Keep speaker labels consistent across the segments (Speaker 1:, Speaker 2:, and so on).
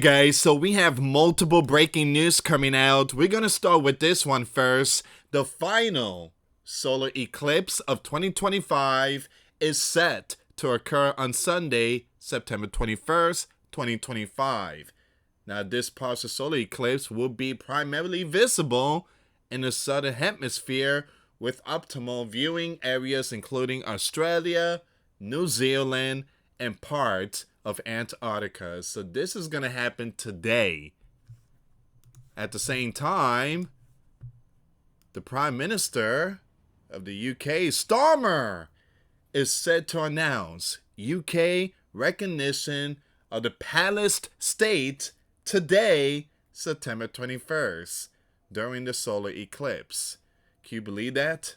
Speaker 1: guys, so we have multiple breaking news coming out. We're going to start with this one first. The final solar eclipse of 2025 is set to occur on Sunday, September 21st, 2025. Now, this partial solar eclipse will be primarily visible in the southern hemisphere with optimal viewing areas including Australia, New Zealand, and parts of Antarctica. So this is going to happen today. At the same time, the Prime Minister of the UK, Starmer, is set to announce UK recognition of the Palest State today, September 21st, during the solar eclipse. Can you believe that?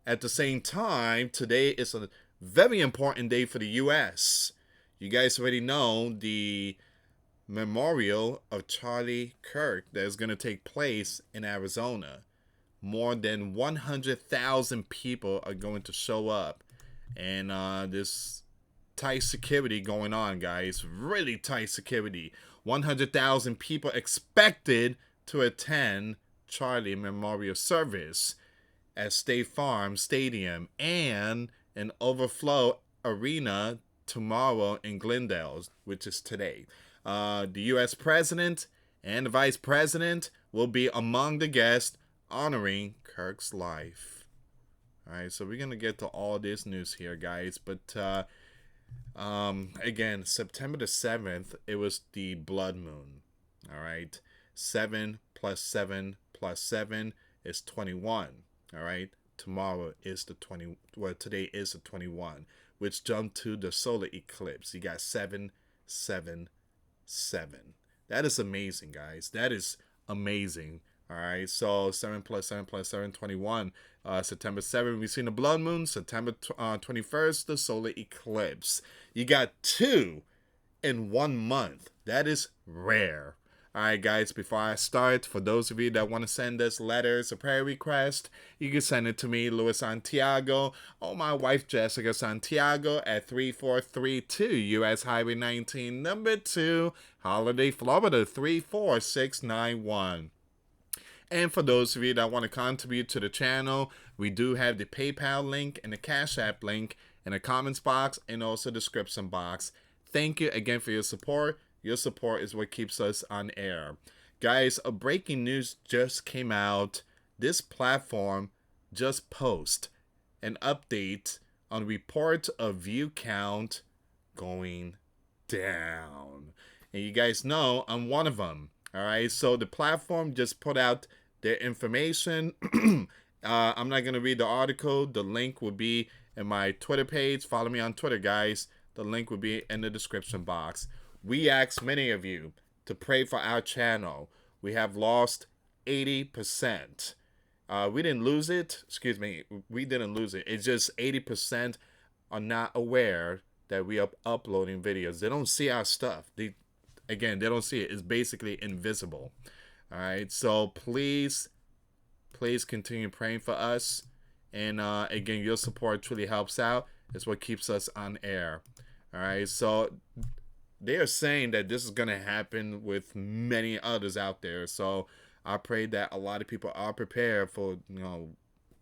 Speaker 1: At the same time, today is a very important day for the US. You guys already know the memorial of Charlie Kirk that is going to take place in Arizona. More than 100,000 people are going to show up. And this tight security going on, guys. Really tight security. 100,000 people expected to attend Charlie Memorial Service at State Farm Stadium and an overflow arena tomorrow in Glendale, which is today. The U.S. President and the Vice President will be among the guests honoring Kirk's life. All right, so we're going to get to all this news here, guys. But again, September the 7th, it was the blood moon. All right, 7 plus 7 plus 7 is 21. All right, tomorrow is the 20. Well, today is the 21, which jumped to the solar eclipse. You got 7, 7, 7. That is amazing, guys. That is amazing. All right, so 7 plus 7 plus 7, 21. September 7th, we've seen the blood moon. September 21st, the solar eclipse. You got 2 in 1 month. That is rare. All right, guys, before I start, for those of you that want to send us letters or prayer request, you can send it to me, US Santiago, or my wife, Jessica Santiago, at 3432 US Highway 19, number 2, Holiday, Florida, 34691. And for those of you that want to contribute to the channel, we do have the PayPal link and the Cash App link in the comments box and also the description box. Thank you again for your support. Your support is what keeps us on air. Guys, a breaking news just came out. This platform just posted an update on report of view count going down. And you guys know I'm one of them. All right, so the platform just put out their information. I'm not going to read the article. The link will be in my Twitter page. Follow me on Twitter, guys. The link will be in the description box. We asked many of you to pray for our channel. We have lost 80%. We didn't lose it. Excuse me. We didn't lose it. It's just 80% are not aware that we are uploading videos. They don't see our stuff. They don't see it. It's basically invisible. All right. So please continue praying for us. And again, your support truly helps out. It's what keeps us on air. All right. So they are saying that this is going to happen with many others out there. So I pray that a lot of people are prepared for,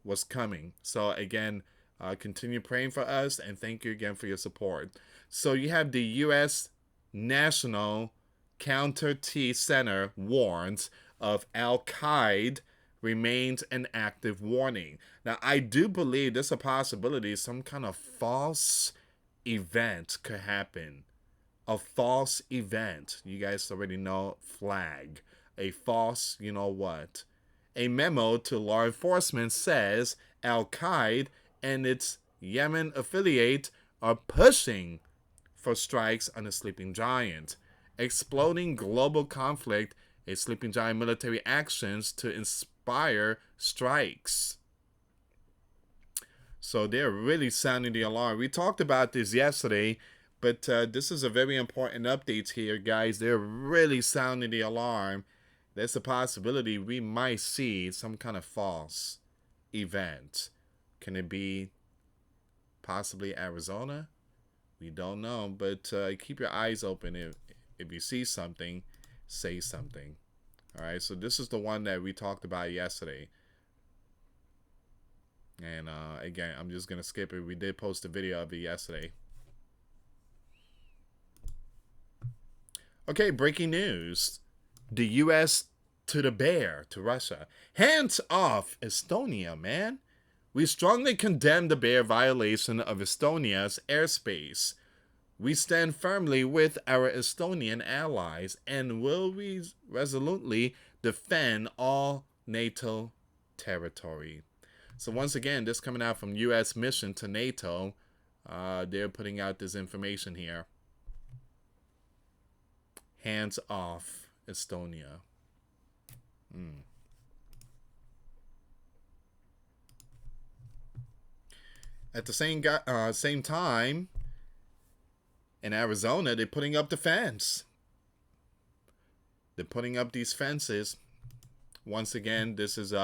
Speaker 1: what's coming. So again, continue praying for us, and thank you again for your support. So you have the U.S. National Counter-T Center warns of Al-Qaeda remains an active warning. Now, I do believe there's a possibility some kind of false event could happen. A false event. You guys already know flag. A false, you know what. A memo to law enforcement says Al-Qaeda and its Yemen affiliate are pushing for strikes on a sleeping giant. Exploding global conflict, a sleeping giant military actions to inspire strikes. So they're really sounding the alarm. We talked about this yesterday, but this is a very important update here, guys. They're really sounding the alarm. There's a possibility we might see some kind of false event. Can it be possibly Arizona? We don't know, but keep your eyes open. If you see something, say something. All right, so this is the one that we talked about yesterday. And again, I'm just going to skip it. We did post a video of it yesterday. Okay, breaking news. The U.S. to the bear, to Russia. Hands off Estonia, man. We strongly condemn the bare violation of Estonia's airspace. We stand firmly with our Estonian allies and will resolutely defend all NATO territory. So once again, this coming out from U.S. mission to NATO. They're putting out this information here. Hands off Estonia. At the same time, in Arizona, they're putting up the fence. They're putting up these fences. Once again, this is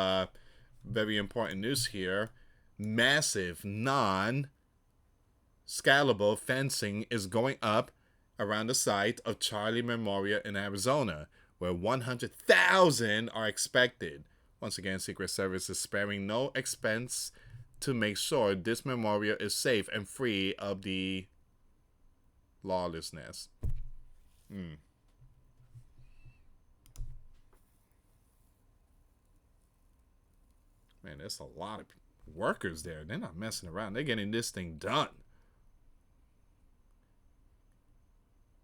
Speaker 1: very important news here. Massive, non-scalable fencing is going up around the site of Charlie Memorial in Arizona, where 100,000 are expected. Once again, Secret Service is sparing no expense to make sure this memorial is safe and free of the lawlessness. Man, there's a lot of workers there. They're not messing around. They're getting this thing done.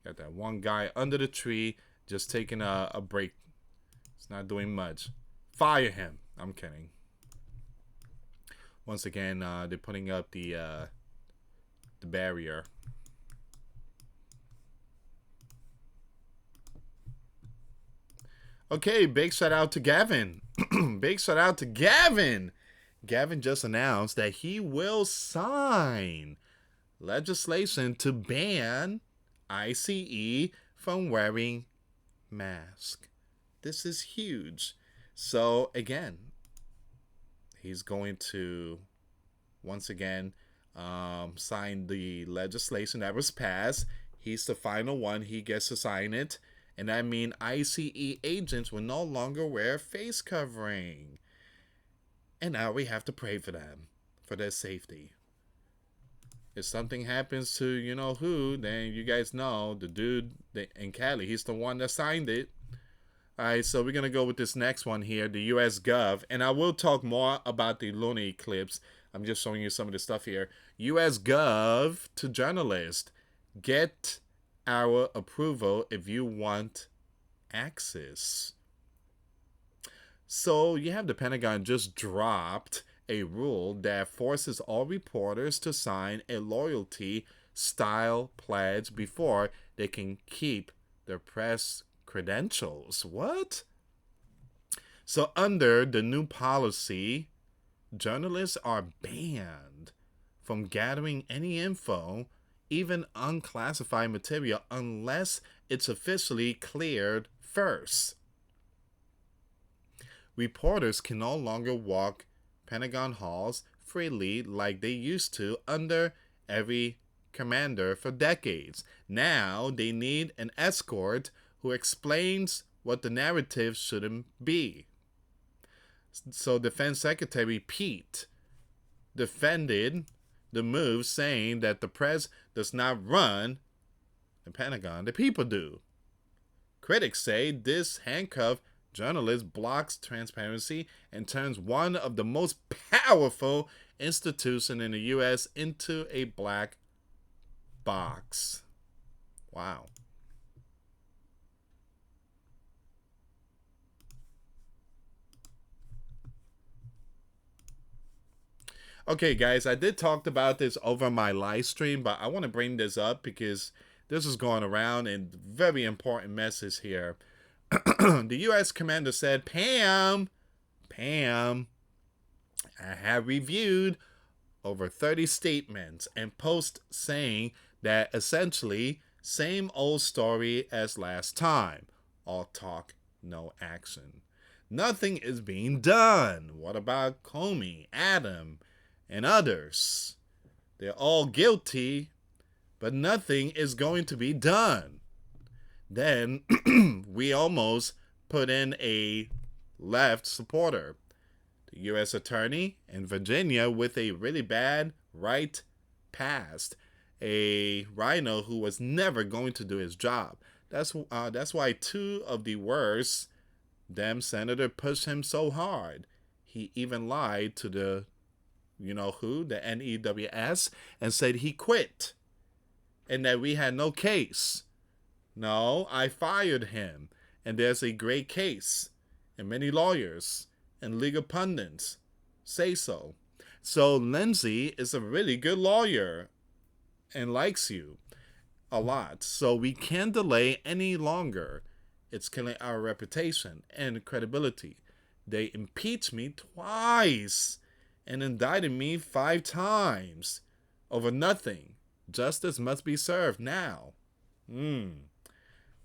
Speaker 1: Got that one guy under the tree just taking a break. It's not doing much. Fire him. I'm kidding. Once again, they're putting up the barrier. Okay, big shout out to Gavin. Big shout out to Gavin. Gavin just announced that he will sign legislation to ban ICE from wearing masks. This is huge. So again, he's going to once again sign the legislation that was passed. He's the final one. He gets to sign it. And that means ICE agents will no longer wear face covering. And now we have to pray for them, for their safety. If something happens to you know who, then you guys know the dude in Cali, he's the one that signed it. Alright, so we're going to go with this next one here, the US Gov. And I will talk more about the lunar eclipse. I'm just showing you some of the stuff here. US Gov to journalists. Get our approval if you want access. So you have the Pentagon just dropped a rule that forces all reporters to sign a loyalty style pledge before they can keep their press credentials. What? So under the new policy, journalists are banned from gathering any info, even unclassified material, unless it's officially cleared first. Reporters can no longer walk Pentagon halls freely like they used to under every commander for decades. Now they need an escort who explains what the narrative shouldn't be. So Defense Secretary Pete defended the move, saying that the press does not run the Pentagon, the people do. Critics say this handcuff journalist blocks transparency and turns one of the most powerful institutions in the U.S. into a black box. Wow. Okay, guys, I did talk about this over my live stream, but I want to bring this up because this is going around and very important message here. The U.S. commander said, Pam, I have reviewed over 30 statements and posts saying that essentially same old story as last time. All talk, no action. Nothing is being done. What about Comey, Adam, and others? They're all guilty, but nothing is going to be done. Then we almost put in a left supporter, the U.S. attorney in Virginia, with a really bad right past, a rhino who was never going to do his job. That's why two of the worst damn senator pushed him so hard. He even lied to the you know who, the NEWS, and said he quit and that we had no case. No, I fired him, and there's a great case, and many lawyers and legal pundits say so. So Lindsay is a really good lawyer and likes you a lot. So we can't delay any longer. It's killing our reputation and credibility. They impeached me twice and indicted me 5 times over nothing. Justice must be served now.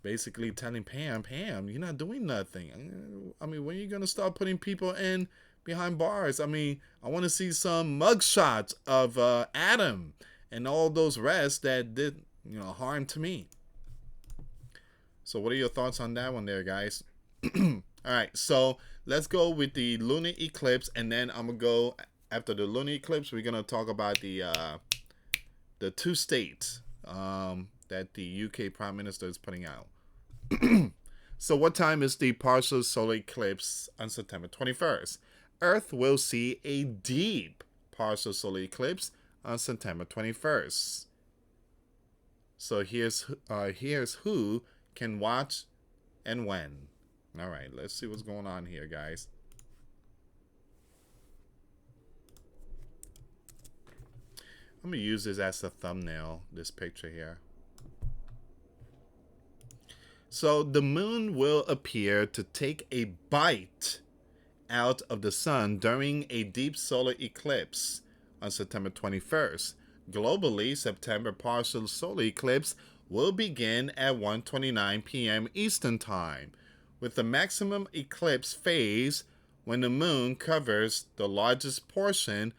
Speaker 1: Basically telling Pam, you're not doing nothing. I mean, when are you going to start putting people in behind bars? I mean, I want to see some mugshots of Adam and all those rest that did, harm to me. So what are your thoughts on that one there, guys? All right, so let's go with the lunar eclipse, and then I'm going to go, after the lunar eclipse, we're going to talk about the two states that the UK Prime Minister is putting out. So what time is the partial solar eclipse on September 21st? Earth will see a deep partial solar eclipse on September 21st. So here's who can watch and when. All right, let's see what's going on here, guys. I'm going to use this as a thumbnail, this picture here. So the moon will appear to take a bite out of the sun during a deep solar eclipse on September 21st. Globally, September partial solar eclipse will begin at 1:29 p.m. Eastern Time, with the maximum eclipse phase when the moon covers the largest portion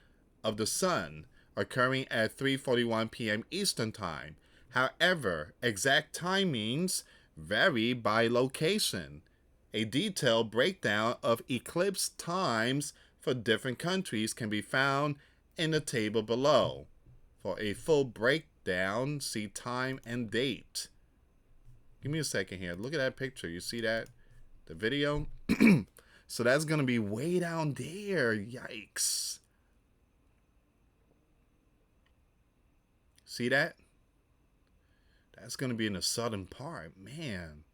Speaker 1: of the sun, occurring at 3:41 p.m. Eastern Time. However, exact timings vary by location. A detailed breakdown of eclipse times for different countries can be found in the table below. For a full breakdown, see time and date. Give me a second here. Look at that picture. You see that? The video? So that's going to be way down there. Yikes. See that? That's going to be in the southern part. Man.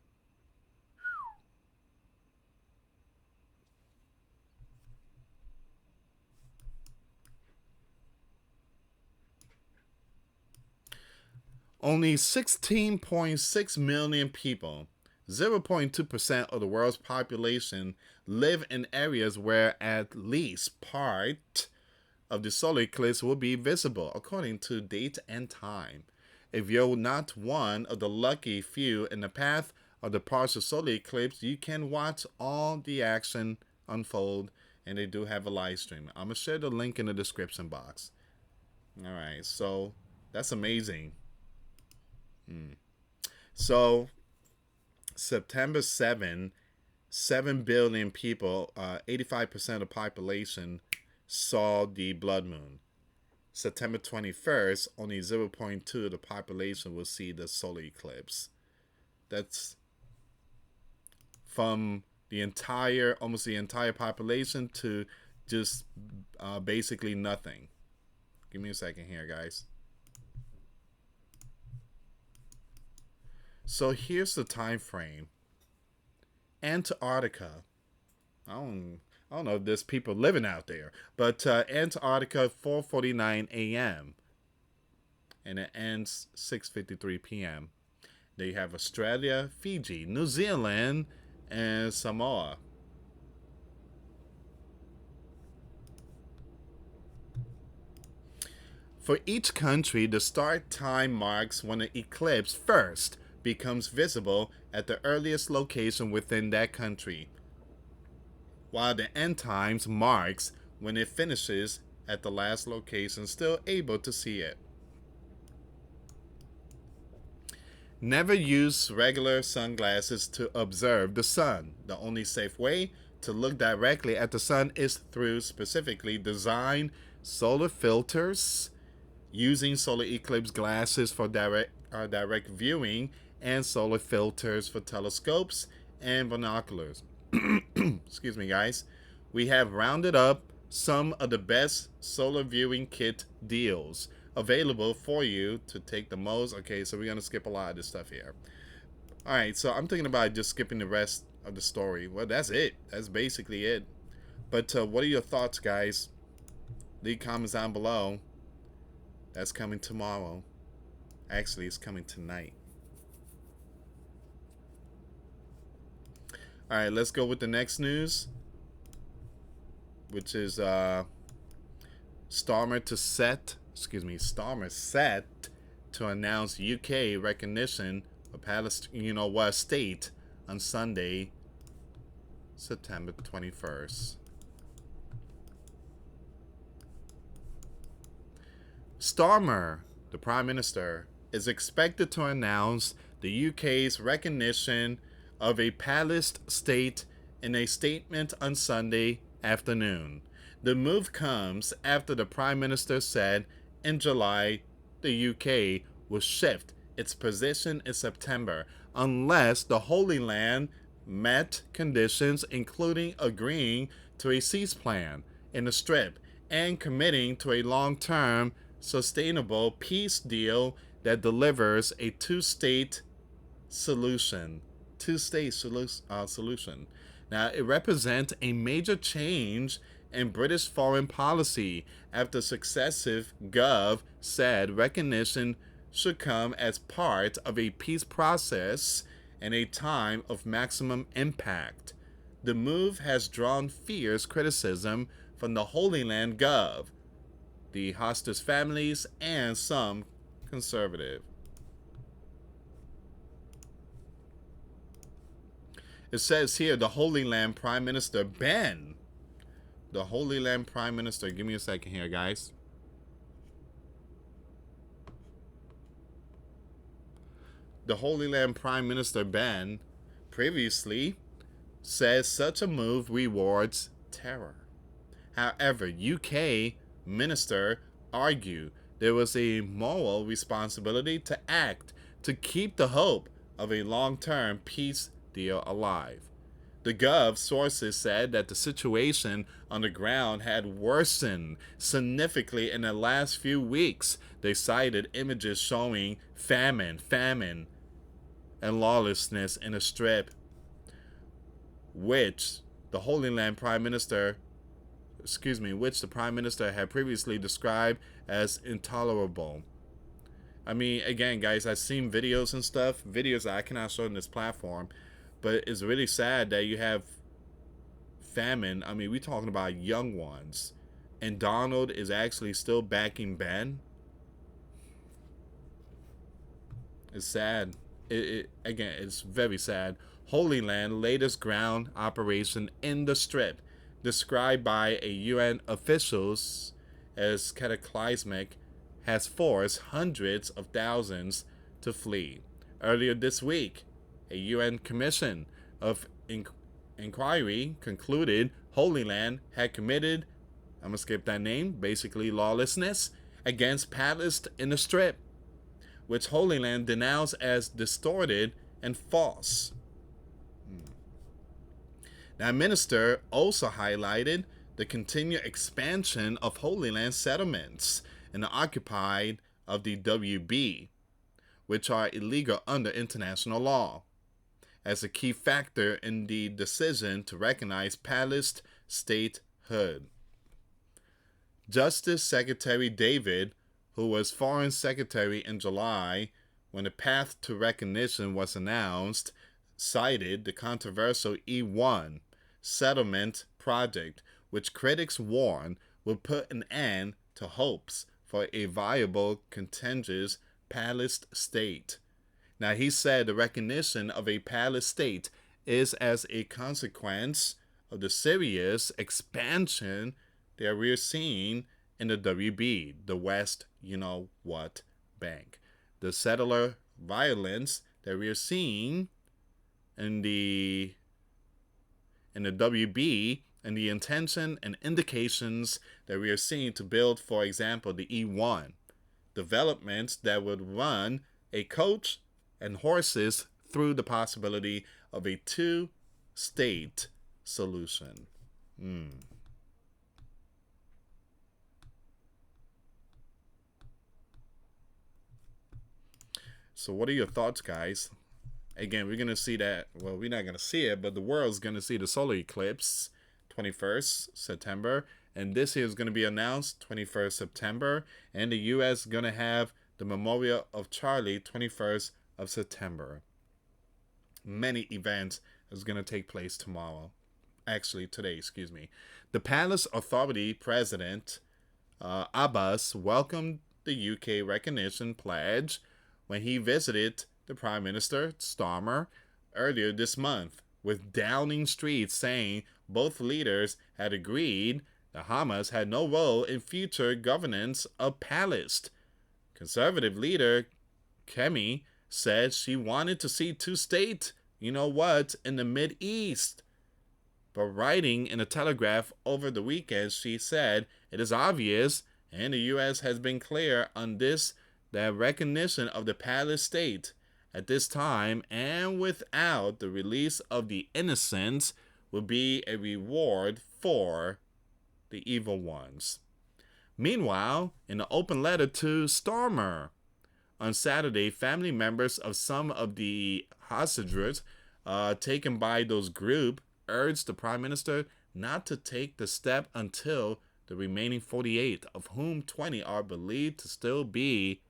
Speaker 1: Only 16.6 million people, 0.2% of the world's population, live in areas where at least part of the solar eclipse will be visible, according to date and time. If you're not one of the lucky few in the path of the partial solar eclipse, you can watch all the action unfold, and they do have a live stream. I'm going to share the link in the description box. All right, so that's amazing. So, September 7, 7 billion people, 85% of the population, saw the blood moon. September 21st, only 0.2 of the population will see the solar eclipse. That's from almost the entire population to just basically nothing. Give me a second here, guys. So here's the time frame. Antarctica. I don't know if there's people living out there, but Antarctica 4:49 a.m. and it ends 6:53 p.m. There you have Australia, Fiji, New Zealand, and Samoa. For each country, the start time marks when the eclipse first becomes visible at the earliest location within that country, while the end times marks when it finishes at the last location, still able to see it. Never use regular sunglasses to observe the sun. The only safe way to look directly at the sun is through specifically designed solar filters, using solar eclipse glasses for direct viewing, and solar filters for telescopes and binoculars. Excuse me, guys. We have rounded up some of the best solar viewing kit deals available for you to take the most. Okay, so we're going to skip a lot of this stuff here. All right, so I'm thinking about just skipping the rest of the story. Well, that's it. That's basically it. But what are your thoughts, guys? Leave comments down below. That's coming tomorrow. Actually, it's coming tonight. All right, let's go with the next news, which is Starmer set to announce UK recognition of Palestine, state on Sunday, September 21st. Starmer, the Prime Minister, is expected to announce the UK's recognition of a Palestine state in a statement on Sunday afternoon. The move comes after the Prime Minister said in July the UK will shift its position in September unless the Holy Land met conditions, including agreeing to a cease plan in the Strip and committing to a long-term sustainable peace deal that delivers a two-state solution. Now, it represents a major change in British foreign policy after successive Gov said recognition should come as part of a peace process in a time of maximum impact. The move has drawn fierce criticism from the Holy Land Gov, the hostage families, and some conservative. It says here the Holy Land Prime Minister Ben. The Holy Land Prime Minister. Give me a second here, guys. The Holy Land Prime Minister Ben previously says such a move rewards terror. However, UK minister argued there was a moral responsibility to act to keep the hope of a long-term peace deal alive. The Gov sources said that the situation on the ground had worsened significantly in the last few weeks. They cited images showing famine, and lawlessness in the Strip, which the Holy Land Prime Minister which the Prime Minister had previously described as intolerable. I mean, again, guys, I've seen videos and stuff, videos that I cannot show on this platform, but it's really sad that you have famine. I mean, we're talking about young ones, and Donald is actually still backing Ben. It's sad. Again, it's very sad. Holy Land latest ground operation in the Strip, described by a UN officials as cataclysmic, has forced hundreds of thousands to flee. Earlier this week, a UN commission of inquiry concluded Holy Land had committed, I'm going to skip that name, basically lawlessness against Palestine in the Strip, which Holy Land denounced as distorted and false. Now, minister also highlighted the continued expansion of Holy Land settlements in the occupied of the WB, which are illegal under international law, as a key factor in the decision to recognize Palestine statehood. Justice Secretary David, who was Foreign Secretary in July when the path to recognition was announced, cited the controversial E1 settlement project, which critics warn will put an end to hopes for a viable contiguous Palestine state. Now, he said the recognition of a Palestine state is as a consequence of the serious expansion that we're seeing in the WB, the West, Bank. The settler violence that we are seeing in the WB, and the intention and indications that we are seeing to build, for example, the E1 developments that would run a coach and horses through the possibility of a two-state solution. So what are your thoughts, guys? Again, we're going to see that, well, we're not going to see it, but the world's going to see the solar eclipse 21st September. And this year is going to be announced 21st September. And the U.S. is going to have the Memorial of Charlie 21st of September. Many events is going to take place tomorrow. Actually, today, excuse me. The Palace Authority President Abbas welcomed the UK recognition pledge when he visited the Prime Minister, Starmer, earlier this month, with Downing Street saying both leaders had agreed that Hamas had no role in future governance of Palestine. Conservative leader Kemi said she wanted to see two-state, in the Mideast. But writing in a Telegraph over the weekend, she said it is obvious, and the U.S. has been clear on this, that recognition of the Palestine state at this time and without the release of the innocents will be a reward for the evil ones. Meanwhile, in an open letter to Starmer on Saturday, family members of some of the hostages taken by those groups urged the Prime Minister not to take the step until the remaining 48, of whom 20 are believed to still be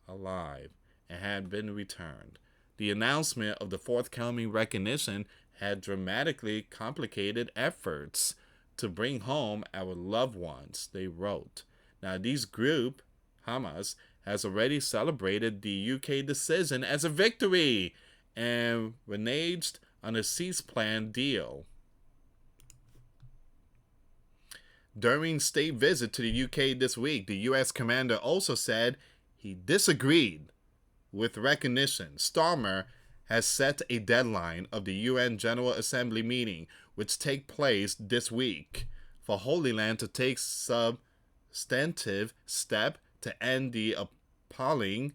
Speaker 1: alive and had been returned. The announcement of the forthcoming recognition had dramatically complicated efforts to bring home our loved ones, they wrote. Now, this group, Hamas, has already celebrated the UK decision as a victory and reneged on a cease plan deal. During state visit to the UK this week, the US commander also said he disagreed with recognition. Starmer has set a deadline of the UN General Assembly meeting, which take place this week, for Holy Land to take substantive step to end the appalling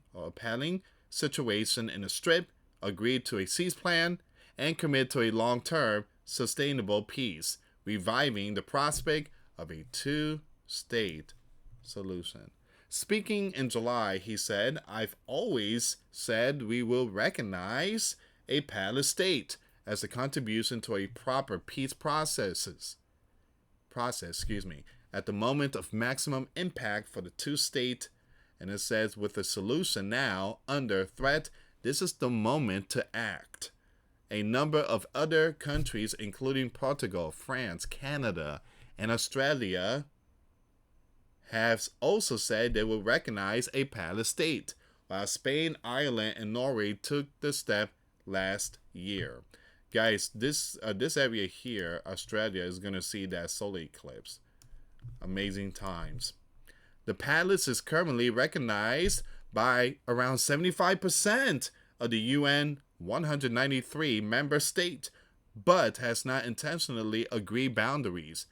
Speaker 1: situation in the Strip, agree to a cease plan, and commit to a long-term sustainable peace, reviving the prospect of a two-state solution. Speaking in July, he said, I've always said we will recognize a Palestine state as a contribution to a proper peace process, at the moment of maximum impact for the two-state, and it says, with a solution now under threat, this is the moment to act. A number of other countries, including Portugal, France, Canada, and Australia, have also said they will recognize a Palestine state, while Spain, Ireland, and Norway took the step last year. Guys, this area here, Australia, is going to see that solar eclipse. Amazing times. The palace is currently recognized by around 75% of the UN 193 member state, but has not intentionally agreed boundaries,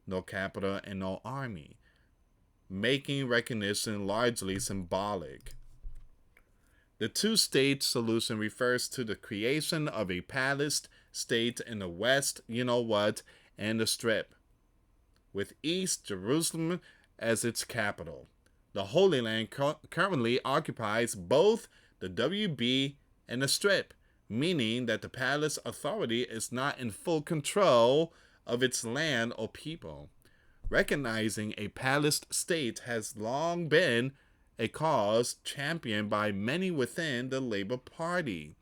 Speaker 1: no capital and no army, making recognition largely symbolic. The two-state solution refers to the creation of a Palestine state in the West, and the Strip, with East Jerusalem as its capital. The Holy Land currently occupies both the WB and the Strip, meaning that the Palace Authority is not in full control of its land or people. Recognizing a Palestine state has long been a cause championed by many within the Labour Party.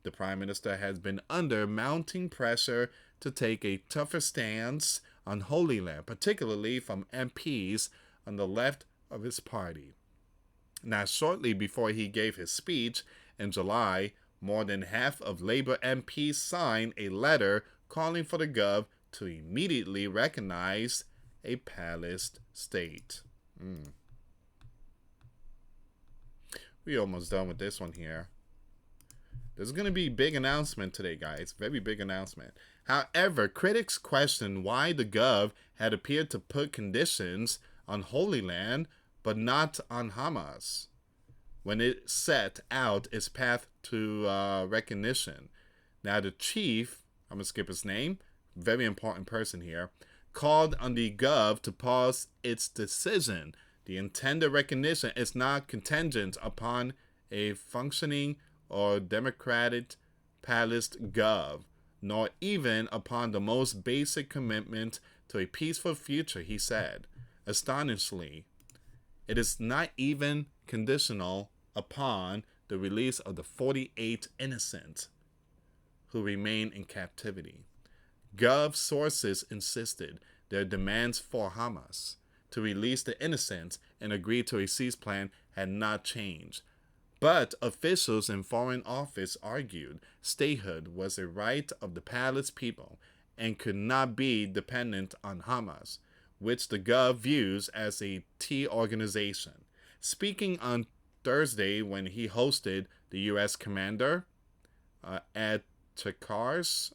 Speaker 1: The Prime Minister has been under mounting pressure to take a tougher stance on Holy Land, particularly from MPs on the left of his party. Now, shortly before he gave his speech in July, more than half of Labour MPs signed a letter calling for the Gov to immediately recognize a Palestine state. We're almost done with this one here. There's going to be a big announcement today, guys. Very big announcement. However, critics question why the Gov had appeared to put conditions on Holy Land, but not on Hamas, when it set out its path to recognition. Now, the chief, I'm going to skip his name, very important person here, called on the Gov to pause its decision. The intended recognition is not contingent upon a functioning or democratic palest Gov, nor even upon the most basic commitment to a peaceful future, he said. Astonishingly, it is not even conditional upon the release of the 48 innocent who remain in captivity. Gov sources insisted their demands for Hamas to release the innocents and agree to a cease plan had not changed. But officials in Foreign Office argued statehood was a right of the palace people and could not be dependent on Hamas, which the Gov views as a T organization. Speaking on Thursday when he hosted the U.S. commander at Chegros,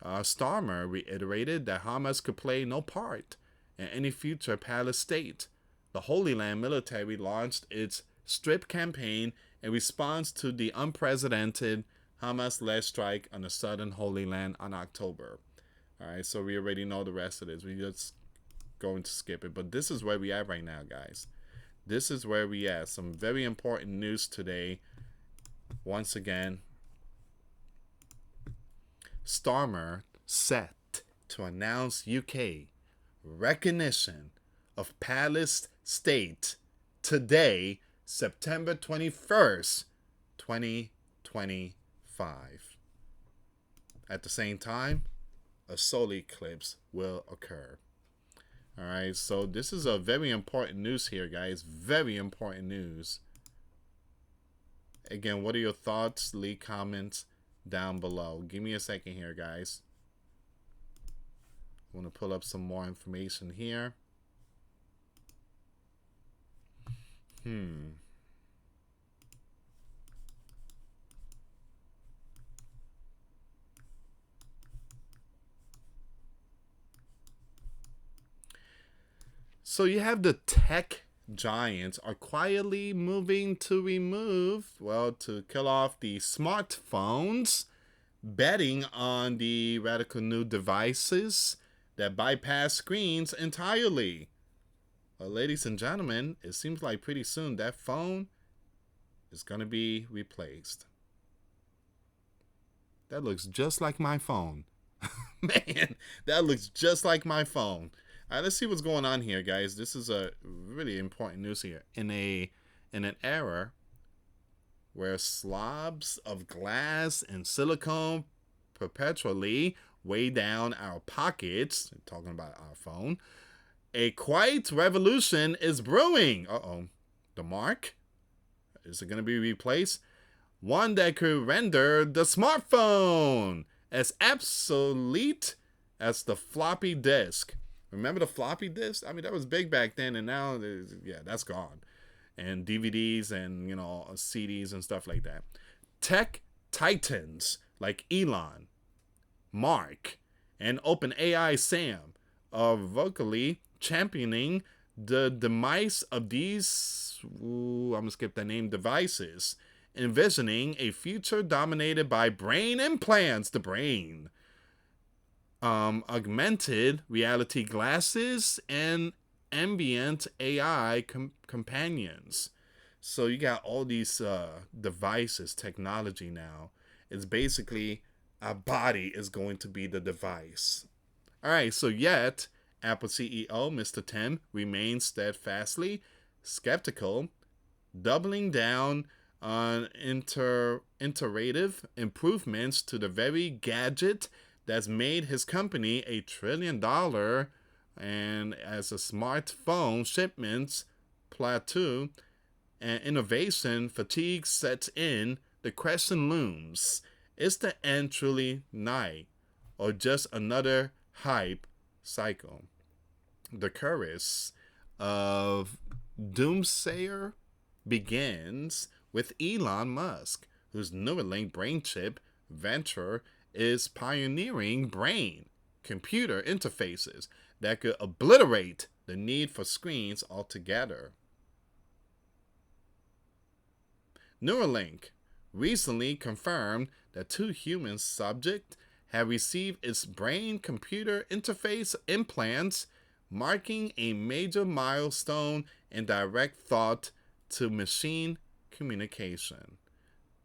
Speaker 1: Starmer reiterated that Hamas could play no part in any future palace state. The Holy Land military launched its strip campaign in response to the unprecedented Hamas-led strike on the southern Holy Land on October. All right, so we already know the rest of this. We're just going to skip it. But this is where we at right now, guys. This is where we at. Some very important news today. Once again, Starmer set to announce UK recognition of Palace State today, September 21st, 2025. At the same time, a solar eclipse will occur. All right, so this is a very important news here, guys. Very important news. Again, what are your thoughts? Leave comments down below. Give me a second here, guys. I want to pull up some more information here. So you have the tech giants are quietly moving to to kill off the smartphones, betting on the radical new devices that bypass screens entirely. Well, ladies and gentlemen, it seems like pretty soon that phone is going to be replaced. That looks just like my phone. Man, that looks just like my phone. All right, let's see what's going on here, guys. This is a really important news here. In an era where slabs of glass and silicone perpetually weigh down our pockets, talking about our phone, a quiet revolution is brewing. The mark? Is it going to be replaced? One that could render the smartphone as obsolete as the floppy disk. Remember the floppy disk? I mean, that was big back then, and now, that's gone. And DVDs and, CDs and stuff like that. Tech titans like Elon, Mark, and OpenAI Sam are vocally championing the demise of these, I'm going to skip that name, devices, envisioning a future dominated by brain implants, the brain, augmented reality glasses, and ambient AI companions. So you got all these devices, technology now. It's basically our body is going to be the device. All right, so yet Apple CEO Mr. Tim remains steadfastly skeptical, doubling down on iterative improvements to the very gadget that's made his company $1 trillion, and as a smartphone shipments plateau and innovation fatigue sets in, the question looms: is the end truly nigh, or just another hype cycle? The chorus of doomsayer begins with Elon Musk, whose Neuralink brain chip venture is pioneering brain-computer interfaces that could obliterate the need for screens altogether. Neuralink recently confirmed that 2 human subjects have received its brain-computer interface implants, marking a major milestone in direct thought-to-machine communication.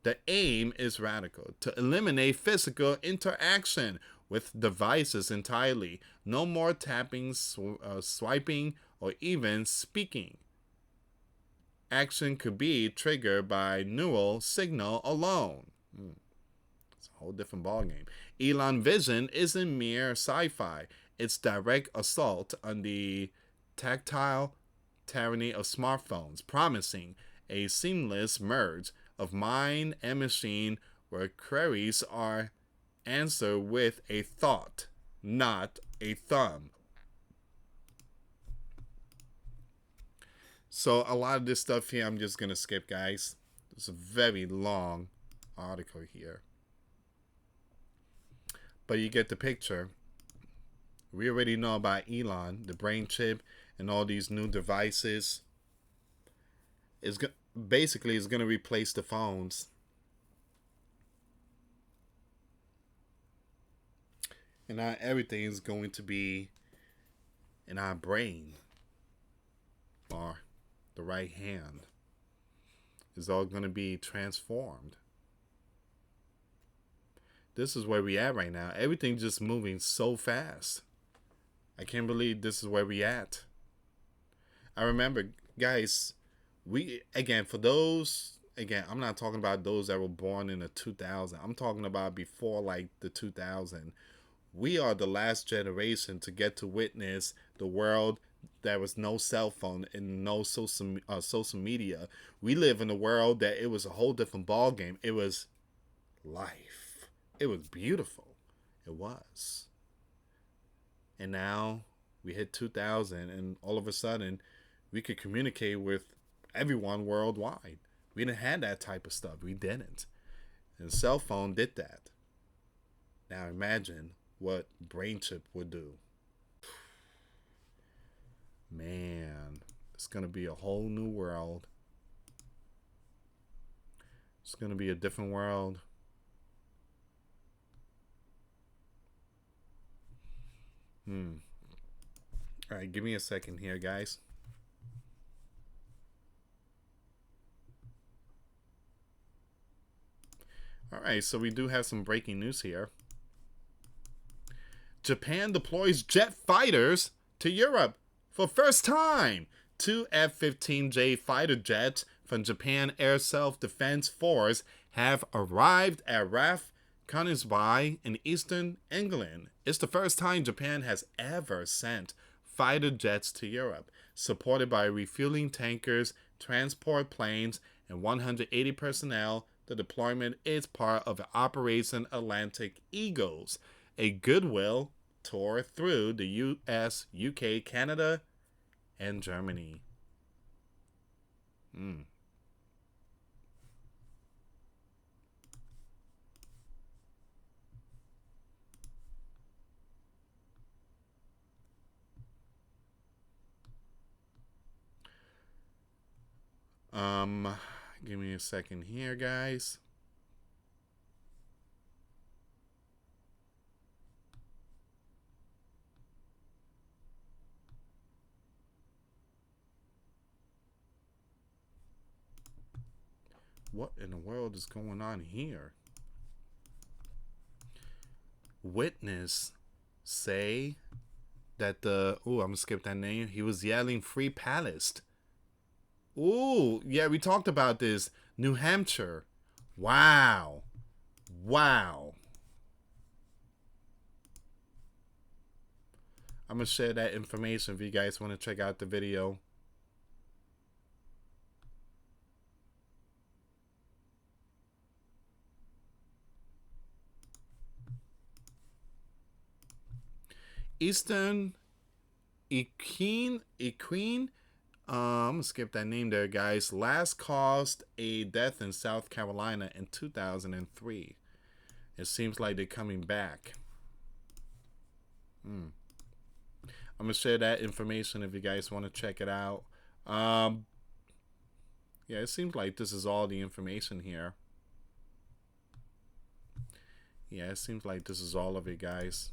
Speaker 1: The aim is radical: to eliminate physical interaction with devices entirely. No more tapping, swiping, or even speaking. Action could be triggered by neural signal alone. It's a whole different ballgame. Elon Vision isn't mere sci-fi. It's direct assault on the tactile tyranny of smartphones, promising a seamless merge of mind and machine where queries are answered with a thought, not a thumb. So a lot of this stuff here I'm just going to skip, guys. It's a very long article here. But you get the picture. We already know about Elon, the brain chip, and all these new devices. Basically, it's going to replace the phones. And now everything is going to be in our brain, or the right hand. Is all going to be transformed. This is where we at right now. Everything's just moving so fast. I can't believe this is where we at. I remember, guys, for those, I'm not talking about those that were born in the 2000. I'm talking about before like the 2000. We are the last generation to get to witness the world. There was no cell phone and no social media. We live in a world that it was a whole different ball game. It was life. It was beautiful. It was. And now we hit 2000, and all of a sudden we could communicate with everyone worldwide. We didn't have that type of stuff. We didn't. And the cell phone did that. Now imagine what brain chip would do. Man, it's going to be a whole new world. It's going to be a different world. All right, give me a second here, guys. All right, so we do have some breaking news here. Japan deploys jet fighters to Europe for first time. 2 F-15J fighter jets from Japan Air Self-Defense Force have arrived at RAF Conisby in eastern England. It's the first time Japan has ever sent fighter jets to Europe, supported by refueling tankers, transport planes, and 180 personnel. The deployment is part of Operation Atlantic Eagles, a goodwill tour through the US, UK, Canada, and Germany. Give me a second here, guys. What in the world is going on here? Witness say that I'm gonna skip that name. He was yelling "Free Palestine." Ooh, yeah, we talked about this. New Hampshire. Wow. I'm gonna share that information if you guys want to check out the video. Eastern Equine I'm gonna skip that name there, guys. Last caused a death in South Carolina in 2003. It seems like they're coming back. I'm gonna share that information if you guys want to check it out. Um, yeah, it seems like this is all the information here. Yeah, it seems like this is all of it, guys.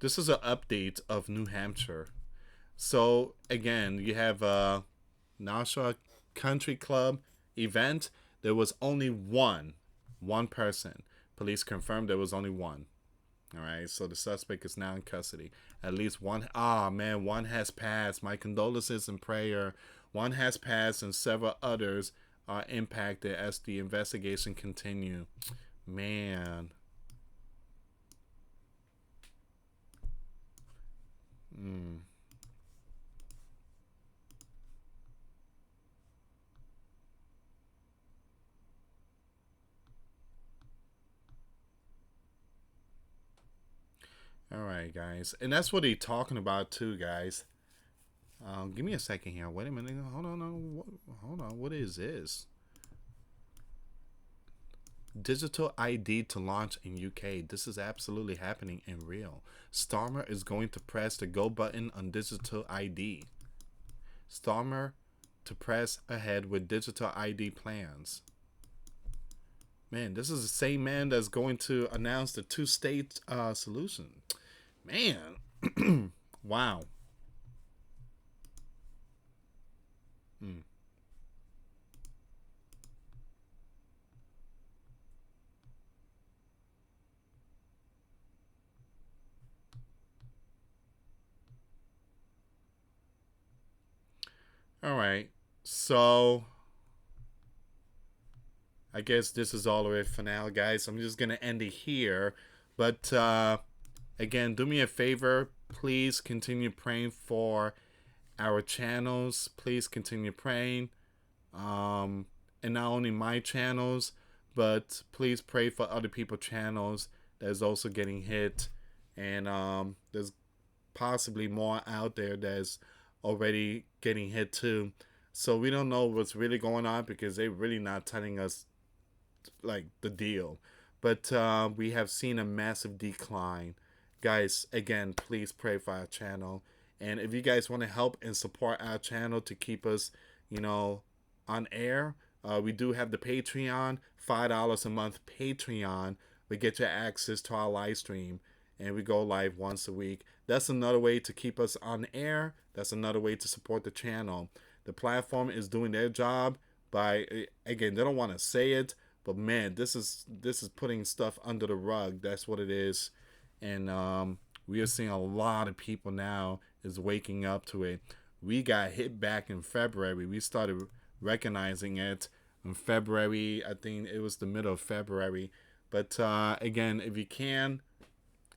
Speaker 1: This is an update of New Hampshire. So again, you have a Nassau Country Club event. There was only one person. Police confirmed there was only one. All right, so the suspect is now in custody. At least one. Ah, man, one has passed. My condolences and prayer. One has passed, and several others are impacted as the investigation continue. Man. Mm. All right, guys, and that's what they're talking about too, guys. Give me a second here. Wait a minute. Hold on. Hold on. What is this? Digital ID to launch in UK. This is absolutely happening in real. Starmer is going to press the go button on digital ID. Starmer to press ahead with digital ID plans. Man, this is the same man that's going to announce the two-state solution. Man, wow. Mm. All right, so I guess this is all of it for now, guys. I'm just gonna end it here, but again, do me a favor. Please continue praying for our channels. Please continue praying. And not only my channels, but please pray for other people's channels that's also getting hit. And there's possibly more out there that's already getting hit too. So we don't know what's really going on because they're really not telling us like the deal. But we have seen a massive decline. Guys, again, please pray for our channel. And if you guys want to help and support our channel to keep us, on air, we do have the Patreon, $5 a month Patreon. We get you access to our live stream, and we go live once a week. That's another way to keep us on air. That's another way to support the channel. The platform is doing their job by, again, they don't want to say it, but man, this is putting stuff under the rug. That's what it is. And we are seeing a lot of people now is waking up to it. We got hit back in February. We started recognizing it in February. I think it was the middle of February. But again, if you can,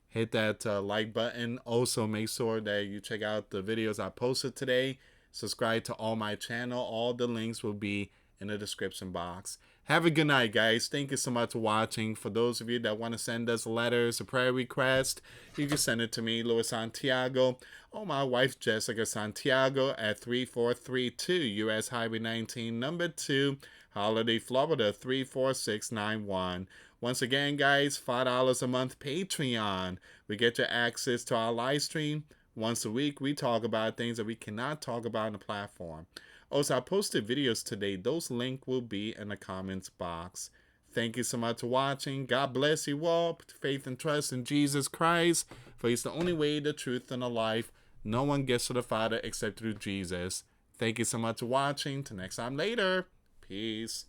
Speaker 1: hit that like button. Also, make sure that you check out the videos I posted today. Subscribe to all my channel. All the links will be in the description box. Have a good night, guys. Thank you so much for watching. For those of you that want to send us letters, a prayer request, you can send it to me, US Santiago, or my wife, Jessica Santiago, at 3432 US Highway 19, number 2, Holiday, Florida, 34691. Once again, guys, $5 a month Patreon. We get you access to our live stream. Once a week, we talk about things that we cannot talk about on the platform. Also, I posted videos today. Those links will be in the comments box. Thank you so much for watching. God bless you all. Put faith and trust in Jesus Christ, for He's the only way, the truth, and the life. No one gets to the Father except through Jesus. Thank you so much for watching. Till next time later. Peace.